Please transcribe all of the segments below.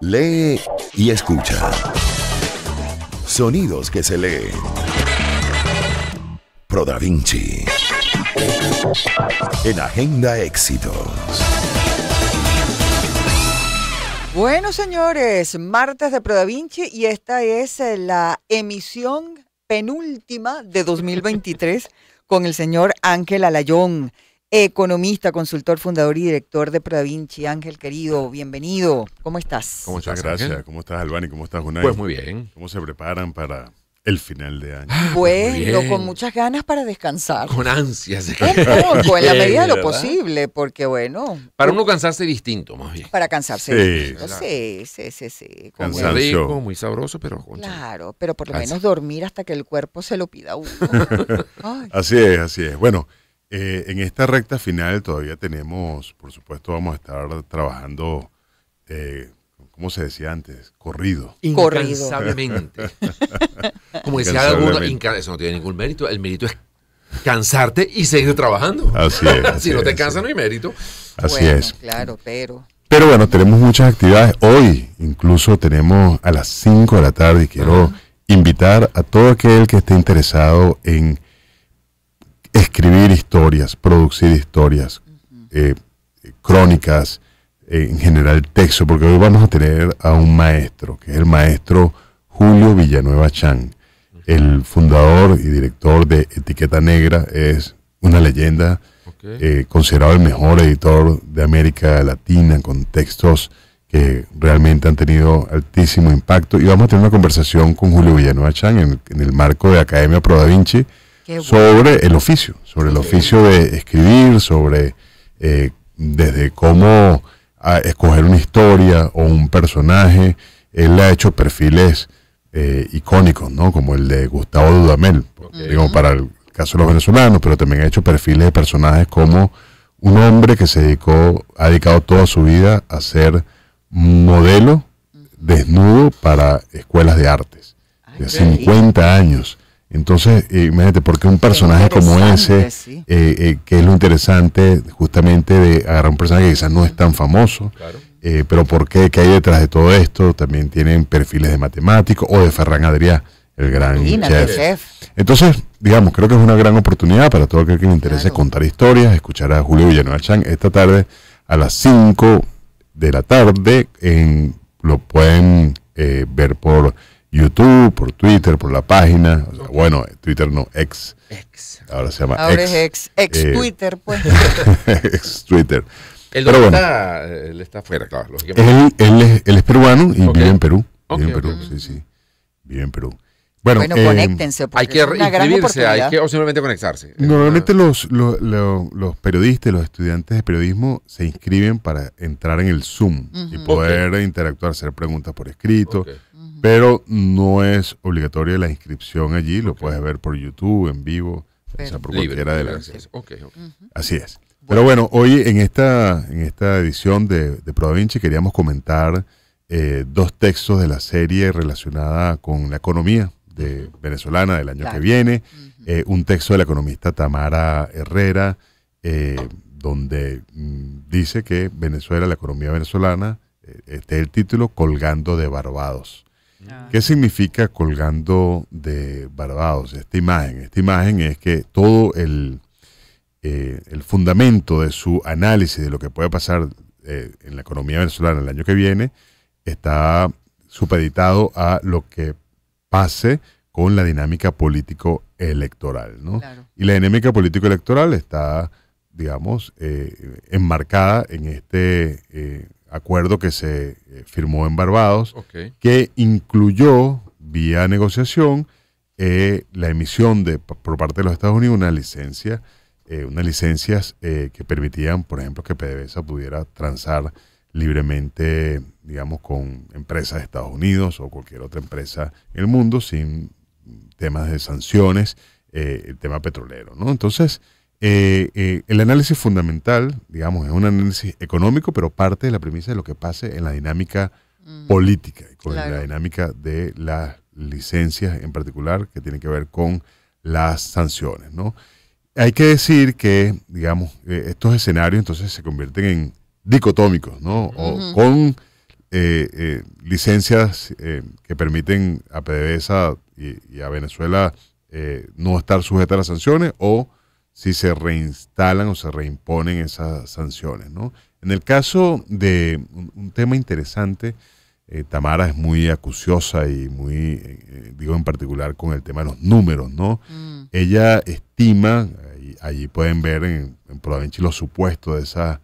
Lee y escucha. Sonidos que se leen. Pro Da Vinci. En Agenda Éxitos. Bueno, señores, martes de Pro Da Vinci y esta es la emisión penúltima de 2023 con el señor Ángel Alayón, economista, consultor, fundador y director de Pro Da Vinci. Ángel, querido, bienvenido. ¿Cómo estás? Muchas gracias. ¿Cómo estás, Albani? ¿Cómo estás, Unai? Pues muy bien. ¿Cómo se preparan para el final de año? Bueno, con muchas ganas para descansar. Con ansias. Un poco, en la medida de lo ¿verdad? posible, porque bueno... Para uno cansarse distinto, más bien. Para cansarse. Sí, Claro. claro. Sí. Muy Cansancio. rico, muy sabroso, pero... Claro, pero por lo Cansa. menos dormir hasta que el cuerpo se lo pida a uno. Ay. Así es, así es. Bueno, en esta recta final todavía tenemos, por supuesto, vamos a estar trabajando, ¿cómo se decía antes? Corrido. Incansablemente. Como decía alguno, eso no tiene ningún mérito. El mérito es cansarte y seguir trabajando. Así es. así Si no te es, cansas, así no hay mérito. Así Bueno, es. claro, pero... Pero bueno, tenemos muchas actividades. Hoy incluso tenemos a las 5 de la tarde y quiero invitar a todo aquel que esté interesado en escribir historias, producir historias, crónicas, en general texto, porque hoy vamos a tener a un maestro, que es el maestro Julio Villanueva Chan, el fundador y director de Etiqueta Negra. Es una leyenda, considerado el mejor editor de América Latina, con textos que realmente han tenido altísimo impacto. Y vamos a tener una conversación con Julio Villanueva Chan en el marco de Academia Pro Da Vinci sobre el oficio, sobre el oficio de escribir, sobre desde cómo escoger una historia o un personaje. Él ha hecho perfiles icónicos, ¿no? Como el de Gustavo Dudamel, digamos, para el caso de los venezolanos, pero también ha hecho perfiles de personajes como un hombre que ha dedicado toda su vida a ser modelo desnudo para escuelas de artes, de 50 años. Entonces, imagínate, porque un personaje como ese, sí. que es lo interesante justamente de agarrar un personaje que quizás no es tan famoso, Claro. pero ¿por qué? ¿Qué hay detrás de todo esto? También tienen perfiles de matemáticos o de Ferran Adrià, el gran Imagínate, chef. chef. Entonces, digamos, creo que es una gran oportunidad para todo aquel que le interese Claro. contar historias, escuchar a Julio Villanueva Chan esta tarde a las 5 de la tarde. Lo pueden ver por YouTube, por Twitter, por la página. O sea, bueno, Twitter no, X. Ahora se llama Ahora X. es ex Twitter, pues. Ex Twitter. Él Pero bueno. él está afuera, claro. Lógicamente. Él es peruano y Ok. vive en Perú. Ok, Vive en Perú, ok. sí. Vive en Perú. Bueno, Bueno, conéctense, porque Hay que es una gran inscribirse, oportunidad. o simplemente conectarse. normalmente los periodistas, los estudiantes de periodismo se inscriben para entrar en el Zoom y poder interactuar, hacer preguntas por escrito, Ok. pero no es obligatoria la inscripción allí, lo puedes ver por YouTube, en vivo, o sea, por Libre, cualquiera de libre las... acceso. Ok. Así es. Pero bueno, hoy en esta edición de Pro Da Vinci queríamos comentar dos textos de la serie relacionada con la economía venezolana del año que viene. Un texto de la economista Tamara Herrera, donde dice que Venezuela, la economía venezolana, este es el título, colgando de Barbados. ¿Qué significa colgando de Barbados? Esta imagen es que todo el fundamento de su análisis de lo que puede pasar en la economía venezolana el año que viene está supeditado a lo que pase con la dinámica político-electoral, ¿no? Claro. Y la dinámica político-electoral está, digamos, enmarcada en este acuerdo que se firmó en Barbados, Ok. que incluyó, vía negociación, la emisión por parte de los Estados Unidos unas licencias que permitían, por ejemplo, que PDVSA pudiera transar libremente, digamos, con empresas de Estados Unidos o cualquier otra empresa en el mundo sin temas de sanciones, el tema petrolero, ¿no? Entonces, el análisis fundamental, digamos, es un análisis económico, pero parte de la premisa de lo que pase en la dinámica política, y con la dinámica de las licencias en particular, que tienen que ver con las sanciones, ¿no? Hay que decir que, digamos, estos escenarios entonces se convierten en dicotómicos, ¿no? O con licencias que permiten a PDVSA y a Venezuela no estar sujeta a las sanciones, o si se reinstalan o se reimponen esas sanciones, ¿no? En el caso de un tema interesante, Tamara es muy acuciosa y muy, digo en particular con el tema de los números, ¿no? Ella estima, allí pueden ver en ProDaVinci los supuestos de esa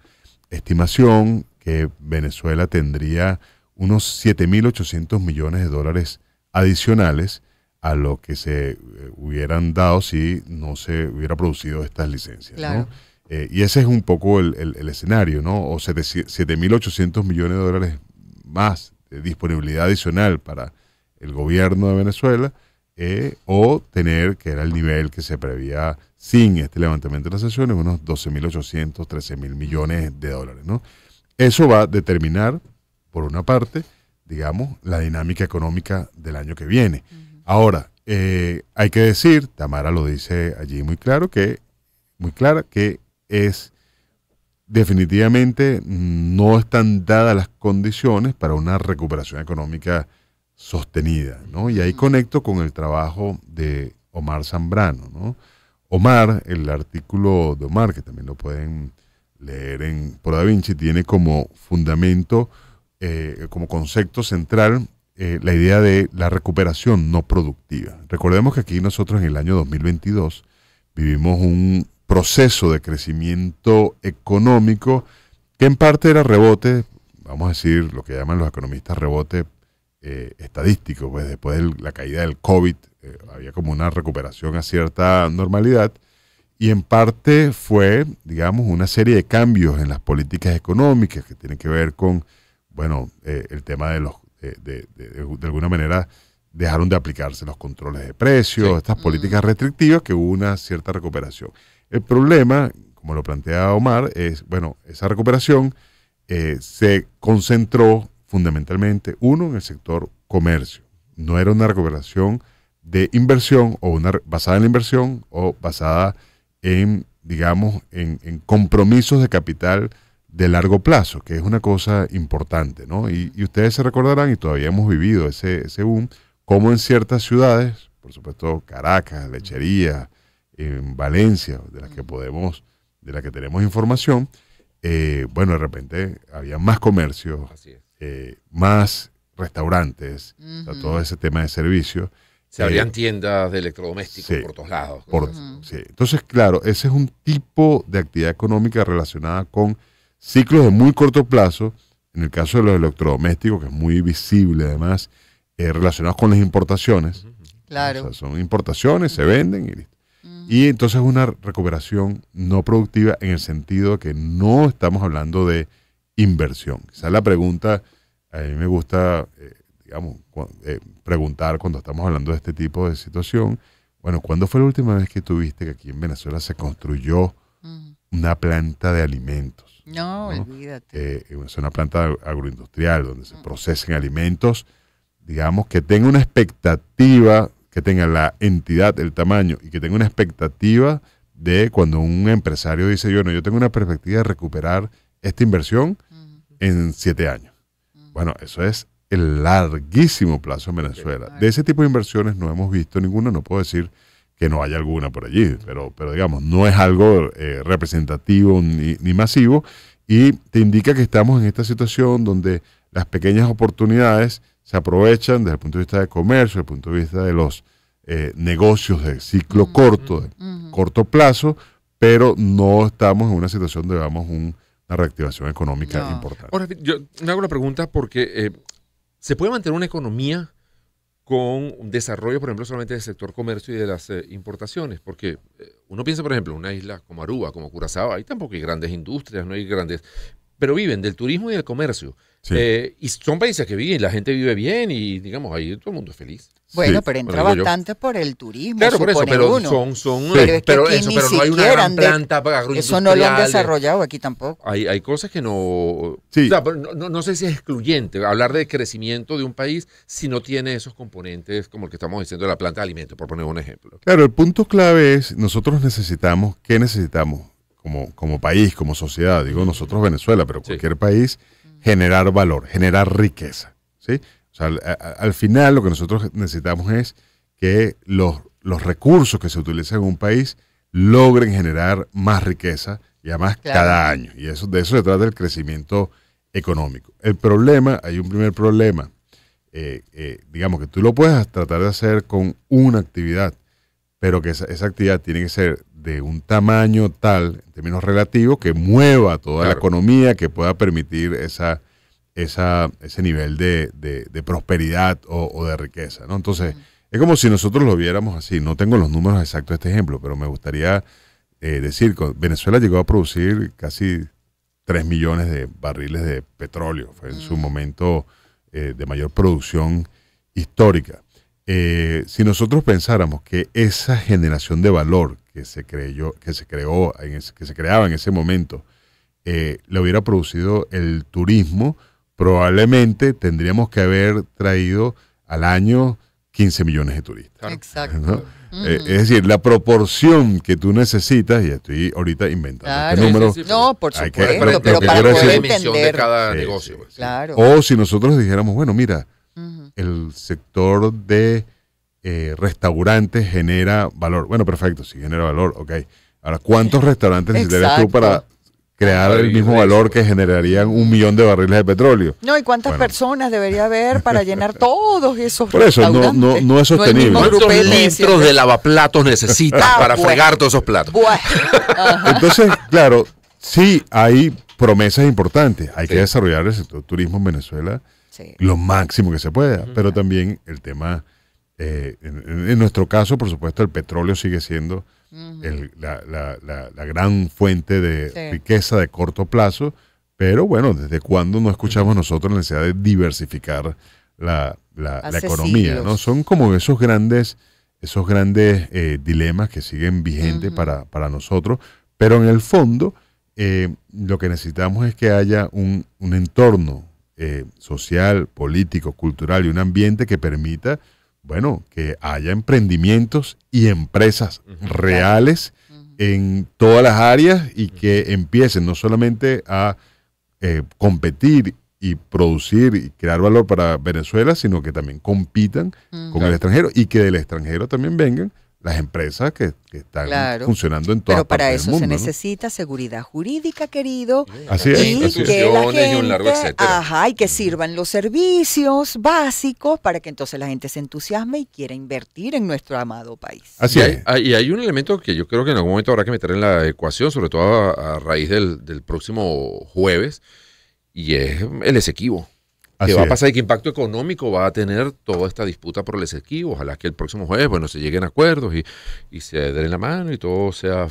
estimación, que Venezuela tendría unos 7.800 millones de dólares adicionales a lo que se hubieran dado si no se hubiera producido estas licencias, claro, ¿no? Y ese es un poco el escenario, ¿no? O 7.800 millones de dólares más de disponibilidad adicional para el gobierno de Venezuela, o tener, que era el nivel que se prevía sin este levantamiento de las sanciones, unos 12.800, 13.000 millones de dólares, ¿no? Eso va a determinar, por una parte, digamos, la dinámica económica del año que viene. Ahora, hay que decir, Tamara lo dice allí muy clara, que es definitivamente no están dadas las condiciones para una recuperación económica sostenida, ¿no? Y ahí conecto con el trabajo de Omar Zambrano, ¿no? Omar, el artículo de Omar, que también lo pueden leer en ProDaVinci, tiene como fundamento, como concepto central, la idea de la recuperación no productiva. Recordemos que aquí nosotros en el año 2022 vivimos un proceso de crecimiento económico que en parte era rebote, vamos a decir lo que llaman los economistas rebote estadístico, pues después de la caída del COVID había como una recuperación a cierta normalidad, y en parte fue, digamos, una serie de cambios en las políticas económicas que tienen que ver con, bueno, el tema de de alguna manera dejaron de aplicarse los controles de precios, sí, estas políticas restrictivas, que hubo una cierta recuperación. El problema, como lo plantea Omar, es, bueno, esa recuperación se concentró fundamentalmente, uno, en el sector comercio. No era una recuperación de inversión o basada en la inversión o basada en, digamos, en compromisos de capital de largo plazo, que es una cosa importante, ¿no? Y ustedes se recordarán, y todavía hemos vivido ese boom, como en ciertas ciudades, por supuesto Caracas, Lechería, en Valencia, de las que tenemos información, bueno, de repente había más comercio, más restaurantes, o sea, todo ese tema de servicios. Se abrían tiendas de electrodomésticos por todos lados. Sí. Entonces, claro, ese es un tipo de actividad económica relacionada con ciclos de muy corto plazo. En el caso de los electrodomésticos, que es muy visible además, relacionados con las importaciones. Claro. O sea, son importaciones, se venden y listo. Y entonces una recuperación no productiva, en el sentido de que no estamos hablando de inversión. Esa es la pregunta. A mí me gusta, digamos, preguntar cuando estamos hablando de este tipo de situación. Bueno, ¿cuándo fue la última vez que tuviste que aquí en Venezuela se construyó una planta de alimentos? No, olvídate. Es una planta agroindustrial donde se procesen alimentos, digamos, que tenga una expectativa, que tenga la entidad, el tamaño, y que tenga una expectativa de cuando un empresario dice, bueno, yo tengo una perspectiva de recuperar esta inversión en 7 años. Bueno, eso es el larguísimo plazo en Venezuela. De ese tipo de inversiones no hemos visto ninguna, no puedo decir que no haya alguna por allí, pero digamos, no es algo representativo ni masivo, y te indica que estamos en esta situación donde las pequeñas oportunidades se aprovechan desde el punto de vista de comercio, desde el punto de vista de los negocios de ciclo corto, de corto plazo, pero no estamos en una situación donde vamos una reactivación económica importante. Ahora, yo me hago la pregunta porque ¿se puede mantener una economía con un desarrollo, por ejemplo, solamente del sector comercio y de las importaciones? Porque uno piensa, por ejemplo, una isla como Aruba, como Curazao, ahí tampoco hay grandes industrias, no hay grandes, pero viven del turismo y del comercio. Sí. Y son países que viven, la gente vive bien y, digamos, ahí todo el mundo es feliz. Bueno, pero entra bastante por el turismo. Claro, por eso, pero pero no hay una gran planta agroindustrial. Eso no lo han desarrollado aquí tampoco. Hay cosas que no... Sí. O sea, no sé si es excluyente hablar de crecimiento de un país si no tiene esos componentes como el que estamos diciendo de la planta de alimentos, por poner un ejemplo. Claro, el punto clave es, nosotros necesitamos, ¿qué necesitamos como país, como sociedad? Digo nosotros Venezuela, pero cualquier país generar valor, generar riqueza, ¿sí? O sea, al final lo que nosotros necesitamos es que los recursos que se utilizan en un país logren generar más riqueza y además cada año. Y de eso se trata el crecimiento económico. Hay un primer problema, digamos que tú lo puedes tratar de hacer con una actividad, pero que esa actividad tiene que ser de un tamaño tal, en términos relativos, que mueva toda la economía, que pueda permitir ese nivel de prosperidad o de riqueza, ¿no? Entonces, es como si nosotros lo viéramos así. No tengo los números exactos de este ejemplo, pero me gustaría decir que Venezuela llegó a producir casi 3 millones de barriles de petróleo. Fue en su momento de mayor producción histórica. Si nosotros pensáramos que esa generación de valor que se creaba en ese momento, lo hubiera producido el turismo, probablemente tendríamos que haber traído al año 15 millones de turistas. Exacto. ¿No? Es decir, la proporción que tú necesitas, y estoy ahorita inventando este número. No, por supuesto, pero pero para quiero poder decir, entender. de cada negocio. Sí. Claro. O si nosotros dijéramos, bueno, mira, el sector de restaurantes genera valor. Bueno, perfecto, si genera valor, ok. Ahora, ¿cuántos restaurantes necesitarías tú para crear el mismo valor que generarían 1 millón de barriles de petróleo? No, ¿y cuántas personas debería haber para llenar todos esos Por eso, no es sostenible. ¿Cuántos litros de lavaplatos necesitas para fregar todos esos platos? Entonces, claro, sí hay promesas importantes. Hay que desarrollar el sector turismo en Venezuela lo máximo que se pueda, pero también el tema, en nuestro caso, por supuesto, el petróleo sigue siendo la gran fuente de riqueza de corto plazo, pero bueno, ¿desde cuándo no escuchamos nosotros la necesidad de diversificar la economía? ¿No? Son como esos grandes dilemas que siguen vigentes para nosotros, pero en el fondo lo que necesitamos es que haya un entorno social, político, cultural y un ambiente que permita, bueno, que haya emprendimientos y empresas reales en todas las áreas y que empiecen no solamente a competir y producir y crear valor para Venezuela, sino que también compitan con el extranjero y que del extranjero también vengan las empresas que están funcionando en todas partes del mundo. Pero para eso se necesita seguridad jurídica, querido. Así es. Y que la gente, y un largo etcétera. y que sirvan los servicios básicos para que entonces la gente se entusiasme y quiera invertir en nuestro amado país. Así es. Y hay un elemento que yo creo que en algún momento habrá que meter en la ecuación, sobre todo a raíz del próximo jueves, y es el Esequibo. ¿Qué va a pasar y qué impacto económico va a tener toda esta disputa por el Esequibo? Ojalá que el próximo jueves, bueno, se lleguen a acuerdos y se den la mano y todo sea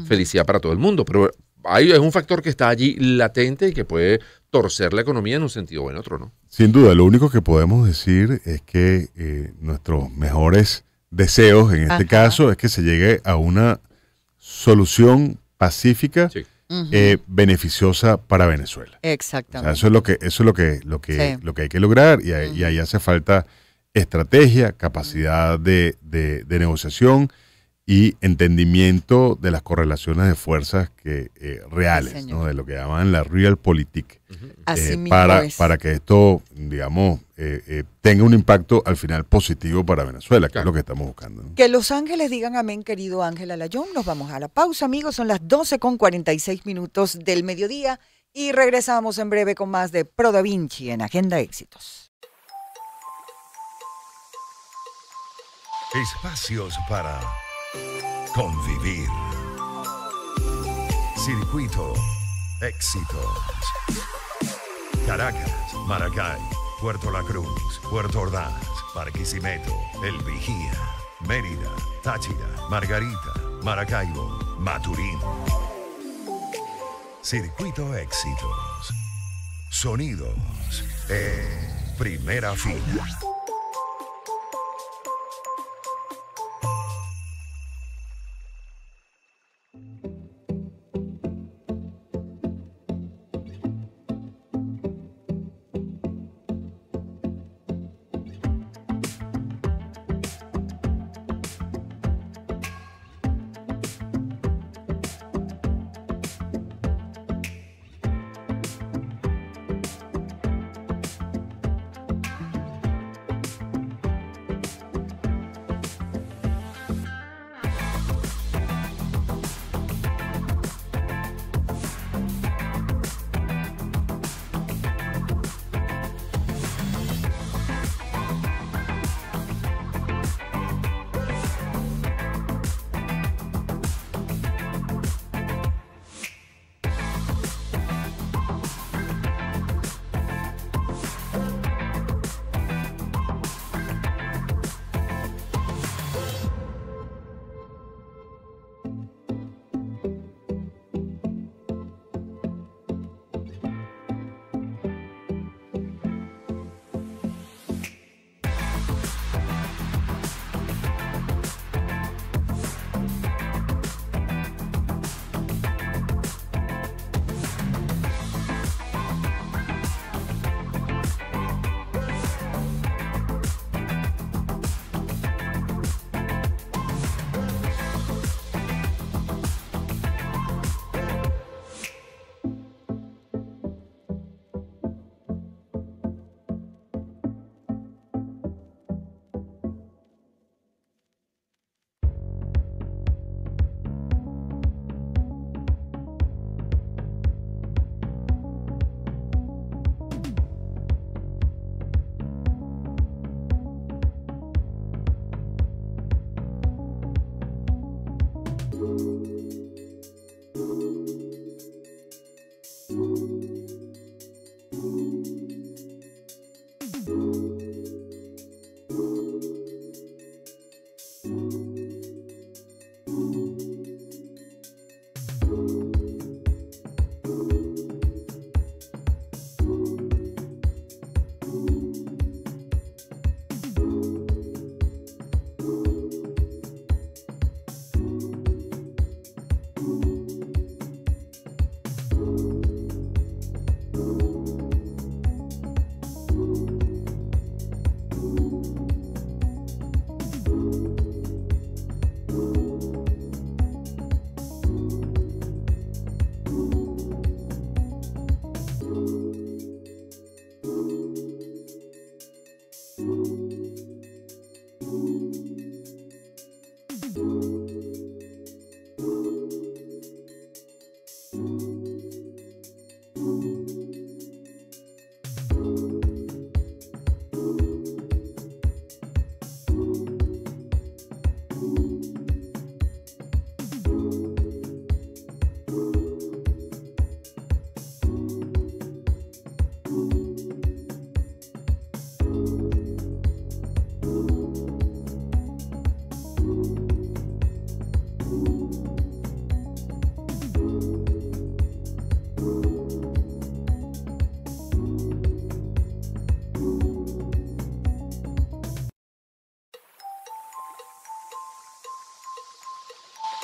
felicidad para todo el mundo. Pero es un factor que está allí latente y que puede torcer la economía en un sentido o en otro, ¿no? Sin duda, lo único que podemos decir es que nuestros mejores deseos en este caso es que se llegue a una solución pacífica beneficiosa para Venezuela. Exactamente. O sea, eso es lo que hay que lograr y ahí hace falta estrategia, capacidad de negociación y entendimiento de las correlaciones de fuerzas reales, ¿no? De lo que llaman la realpolitik, para que esto, digamos, tenga un impacto al final positivo para Venezuela, que es lo que estamos buscando, ¿no? Que los ángeles digan amén, querido Ángel Alayón. Nos vamos a la pausa, amigos. Son las 12:46 del mediodía y regresamos en breve con más de Pro Da Vinci en Agenda Éxitos. Espacios para convivir. Circuito Éxitos. Caracas, Maracay, Puerto La Cruz, Puerto Ordaz, Barquisimeto, El Vigía, Mérida, Táchira, Margarita, Maracaibo, Maturín. Circuito Éxitos. Sonidos en primera fila.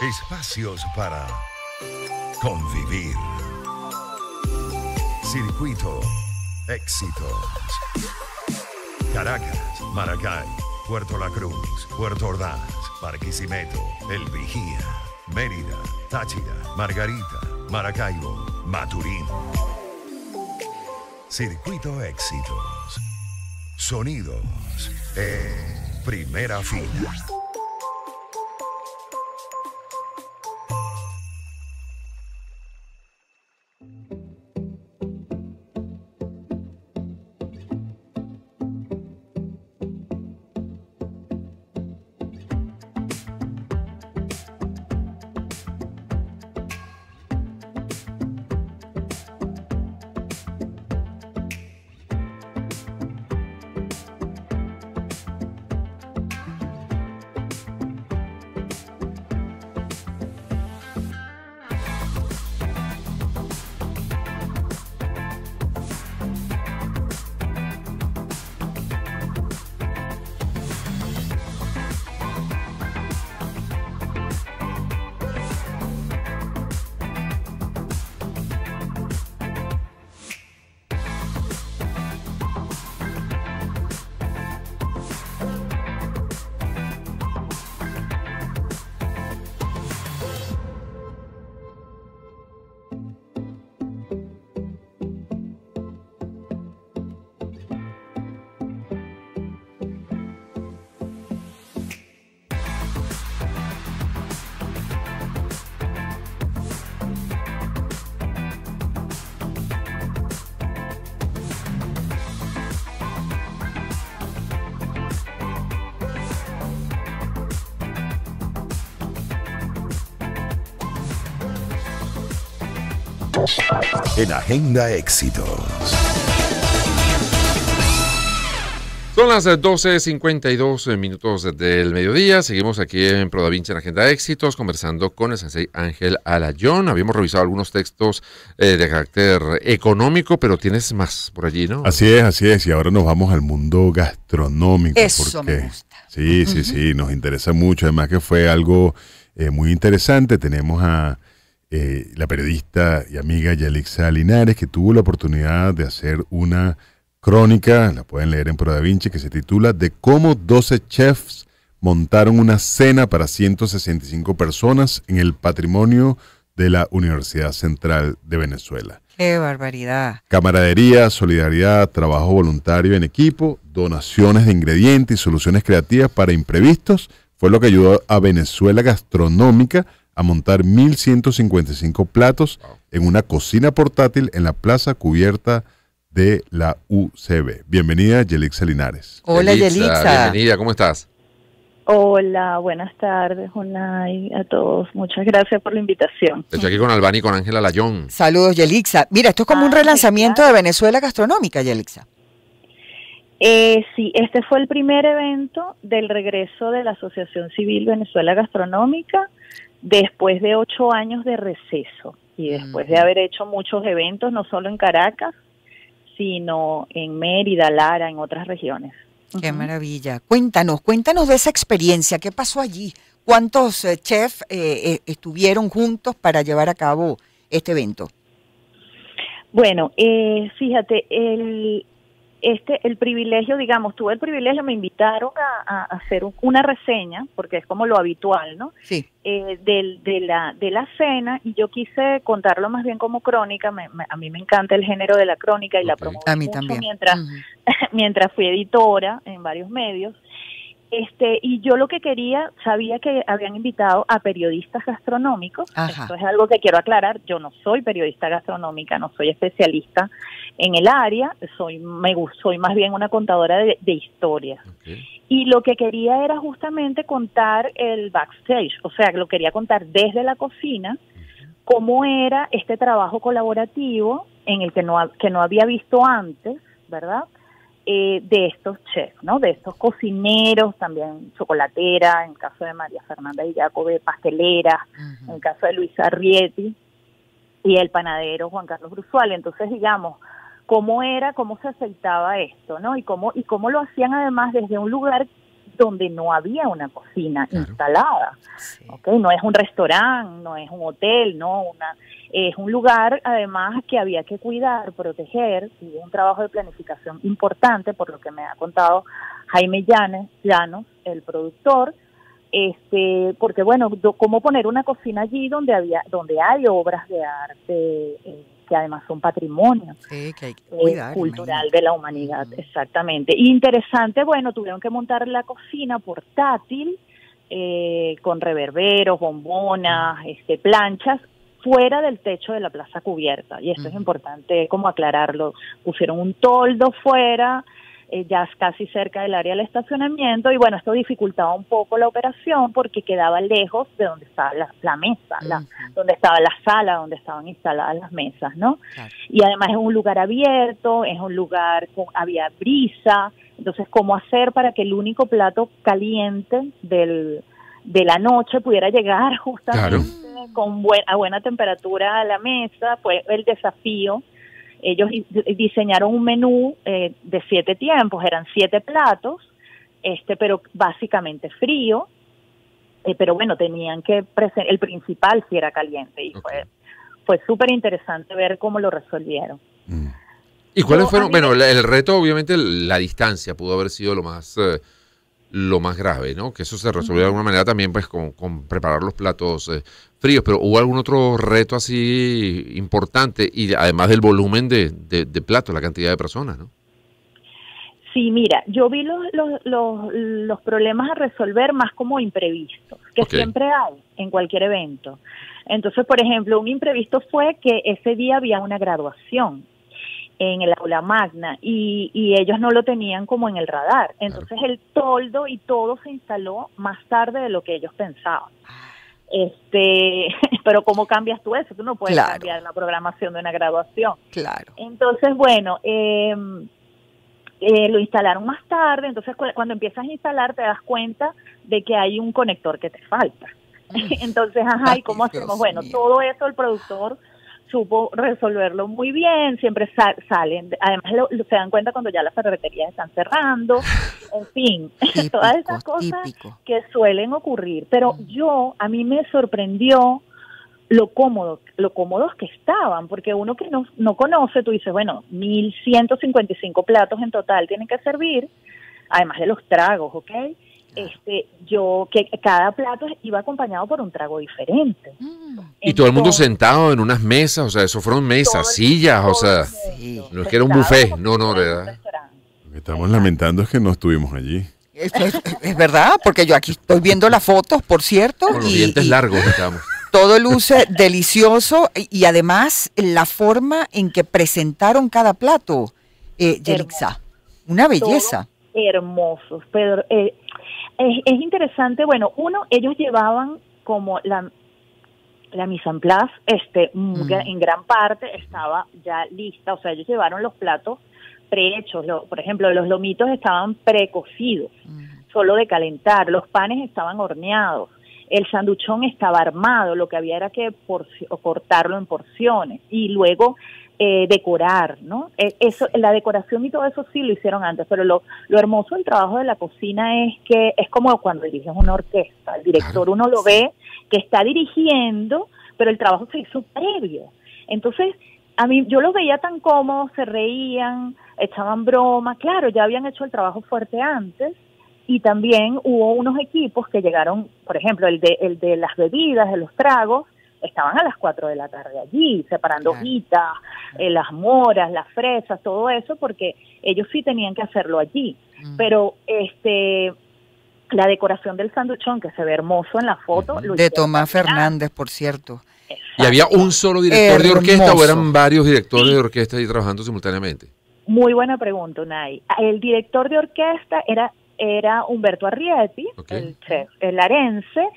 Espacios para convivir. Circuito Éxitos. Caracas, Maracay, Puerto La Cruz, Puerto Ordaz, Barquisimeto, El Vigía, Mérida, Táchira, Margarita, Maracaibo, Maturín. Circuito Éxitos. Sonidos en primera fila. En Agenda Éxitos. Son las 12:52 minutos del mediodía. Seguimos aquí en Pro Da Vinci en Agenda Éxitos, conversando con el sensei Ángel Alayón. Habíamos revisado algunos textos de carácter económico, pero tienes más por allí, ¿no? Así es, así es. Y ahora nos vamos al mundo gastronómico. Eso me gusta. Sí, sí, sí, nos interesa mucho. Además que fue algo muy interesante. Tenemos a la periodista y amiga Yelixa Linares, que tuvo la oportunidad de hacer una crónica, la pueden leer en Pro Da Vinci, que se titula De cómo 12 chefs montaron una cena para 165 personas en el patrimonio de la Universidad Central de Venezuela. ¡Qué barbaridad! Camaradería, solidaridad, trabajo voluntario en equipo, donaciones de ingredientes y soluciones creativas para imprevistos fue lo que ayudó a Venezuela Gastronómica a montar 1.155 platos en una cocina portátil en la plaza cubierta de la UCB. Bienvenida, Yelixa Linares. Hola, Yelixa. Bienvenida, ¿cómo estás? Hola, buenas tardes, Unai, a todos. Muchas gracias por la invitación. Estoy aquí con Albani y con Ángel Alayón. Saludos, Yelixa. Mira, esto es como un relanzamiento de Venezuela Gastronómica, Yelixa. Sí, este fue el primer evento del regreso de la Asociación Civil Venezuela Gastronómica después de 8 años de receso y después de haber hecho muchos eventos, no solo en Caracas, sino en Mérida, Lara, en otras regiones. Qué maravilla. Cuéntanos de esa experiencia. ¿Qué pasó allí? ¿Cuántos chefs estuvieron juntos para llevar a cabo este evento? Bueno, fíjate, el privilegio, digamos, tuve el privilegio, me invitaron a hacer una reseña, porque es como lo habitual, ¿no? Sí. De la cena, y yo quise contarlo más bien como crónica. A mí me encanta el género de la crónica y la promoví a mí mucho también. mientras fui editora en varios medios. Y yo lo que quería, sabía que habían invitado a periodistas gastronómicos. Ajá. Esto es algo que quiero aclarar. Yo no soy periodista gastronómica, no soy especialista en el área, soy más bien una contadora de historias. Okay. Y lo que quería era justamente contar el backstage, o sea, lo quería contar desde la cocina, cómo era este trabajo colaborativo en el que no había visto antes, ¿verdad? De estos chefs, ¿no? De estos cocineros, también chocolatera, en el caso de María Fernanda y Jacobe, pastelera, en el caso de Luisa Arrieti, y el panadero Juan Carlos Brusual. Entonces, digamos, cómo se aceitaba esto, ¿no? Y cómo lo hacían además desde un lugar donde no había una cocina Claro. instalada. Sí. ¿Okay? No es un restaurante, no es un hotel, es un lugar además que había que cuidar, proteger. Hubo un trabajo de planificación importante, por lo que me ha contado Jaime Llanos, el productor, porque bueno, cómo poner una cocina allí donde hay obras de arte que además son patrimonio Sí, que hay que cuidar. cultural imagínate. de la humanidad, exactamente. Y interesante, bueno, tuvieron que montar la cocina portátil con reverberos, bombonas, planchas fuera del techo de la plaza cubierta, y esto es importante como aclararlo. Pusieron un toldo fuera, ya casi cerca del área del estacionamiento, y bueno, esto dificultaba un poco la operación porque quedaba lejos de donde estaba la mesa, donde estaba la sala, donde estaban instaladas las mesas, ¿no? Claro. Y además es un lugar abierto, es un lugar había brisa, entonces cómo hacer para que el único plato caliente de la noche pudiera llegar justamente a buena temperatura a la mesa. Fue el desafío. Ellos diseñaron un menú de 7 tiempos, eran 7 platos, pero básicamente frío, pero bueno, tenían que el principal sí era caliente, y fue súper interesante ver cómo lo resolvieron. ¿Y cuáles fueron? Bueno, el reto, obviamente, la distancia pudo haber sido lo más grave, ¿no? Que eso se resolvió de alguna manera también, pues, con preparar los platos fríos. Pero ¿hubo algún otro reto así importante? Y además del volumen de platos, la cantidad de personas, ¿no? Sí, mira, yo vi los problemas a resolver más como imprevistos, que siempre hay en cualquier evento. Entonces, por ejemplo, un imprevisto fue que ese día había una graduación en el aula magna y ellos no lo tenían como en el radar. Entonces el toldo y todo se instaló más tarde de lo que ellos pensaban. Pero ¿cómo cambias tú eso? Tú no puedes cambiar la programación de una graduación. Claro. Entonces, bueno, lo instalaron más tarde. Entonces cuando empiezas a instalar te das cuenta de que hay un conector que te falta. Entonces, ¿y cómo hacemos? Bueno, todo eso el productor supo resolverlo muy bien. Siempre salen, además se dan cuenta cuando ya las ferreterías están cerrando, en fin, todas esas cosas que suelen ocurrir. Pero a mí me sorprendió lo cómodos que estaban, porque uno que no conoce, tú dices, bueno, 1.155 platos en total tienen que servir, además de los tragos, ¿ok? Que cada plato iba acompañado por un trago diferente. Y todo el mundo sentado en unas mesas, o sea, eso fueron mesas, sillas, o sea, no es que era un buffet, no, ¿verdad? Lo que estamos lamentando es que no estuvimos allí. Es verdad, porque yo aquí estoy viendo las fotos, por cierto. Con los dientes largos estamos. Todo luce delicioso y además la forma en que presentaron cada plato, Yelixa, una belleza. Hermosos, pero es interesante. Bueno, ellos llevaban como la mise en place, en gran parte estaba ya lista, o sea, ellos llevaron los platos prehechos, por ejemplo, los lomitos estaban precocidos, solo de calentar, los panes estaban horneados, el sanduchón estaba armado, lo que había era que cortarlo en porciones y luego decorar, ¿no? La decoración y todo eso sí lo hicieron antes, pero lo hermoso del trabajo de la cocina es que es como cuando diriges una orquesta, el director uno lo ve que está dirigiendo, pero el trabajo se hizo previo. Entonces, a mí yo los veía tan cómodos, se reían, echaban bromas, claro, ya habían hecho el trabajo fuerte antes. Y también hubo unos equipos que llegaron, por ejemplo, el de las bebidas, de los tragos, estaban a las 4 de la tarde allí, separando hojitas, las moras, las fresas, todo eso, porque ellos sí tenían que hacerlo allí. Pero la decoración del sanduchón, que se ve hermoso en la foto. De Tomás Fernández, por cierto. ¿Y había un solo director de orquesta o eran varios directores de orquesta ahí trabajando simultáneamente? Muy buena pregunta, Unai. El director de orquesta era Humberto Arrieti, el chef, el arense,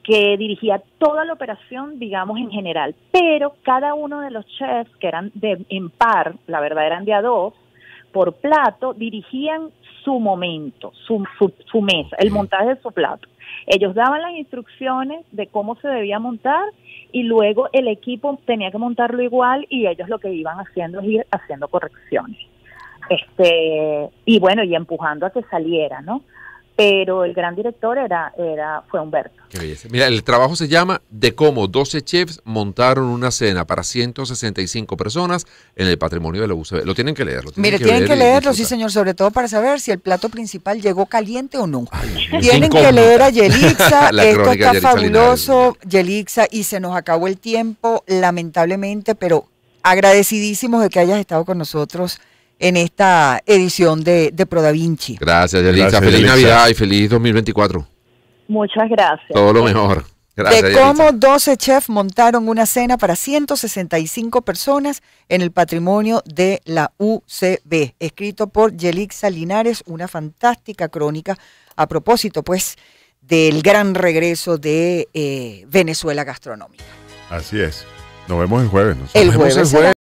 que dirigía toda la operación, digamos, en general. Pero cada uno de los chefs, que eran en par, la verdad eran de a 2, por plato, dirigían su momento, su mesa, el montaje de su plato. Ellos daban las instrucciones de cómo se debía montar y luego el equipo tenía que montarlo igual y ellos lo que iban haciendo es ir haciendo correcciones. Y bueno, y empujando a que saliera, ¿no? pero el gran director fue Humberto. Qué belleza. Mira, el trabajo se llama De cómo 12 chefs montaron una cena para 165 personas en el patrimonio de la UCB. Lo tienen que leer. Mire, tienen que leerlo, sí señor, sobre todo para saber si el plato principal llegó caliente o no. Ay, Tienen que leer a Yelixa, La esto crónica está de Yelixa fabuloso, Yelixa, y se nos acabó el tiempo, lamentablemente, pero agradecidísimos de que hayas estado con nosotros en esta edición de Pro Da Vinci. Gracias, Yelixa. Gracias, Feliz Yelixa. Navidad y feliz 2024. Muchas gracias. Todo lo mejor. Gracias, De Yelixa. cómo 12 chefs montaron una cena para 165 personas en el patrimonio de la UCB, escrito por Yelixa Linares, una fantástica crónica a propósito, pues, del gran regreso de Venezuela gastronómica. Así es. Nos vemos el jueves. El Nos vemos jueves. el jueves.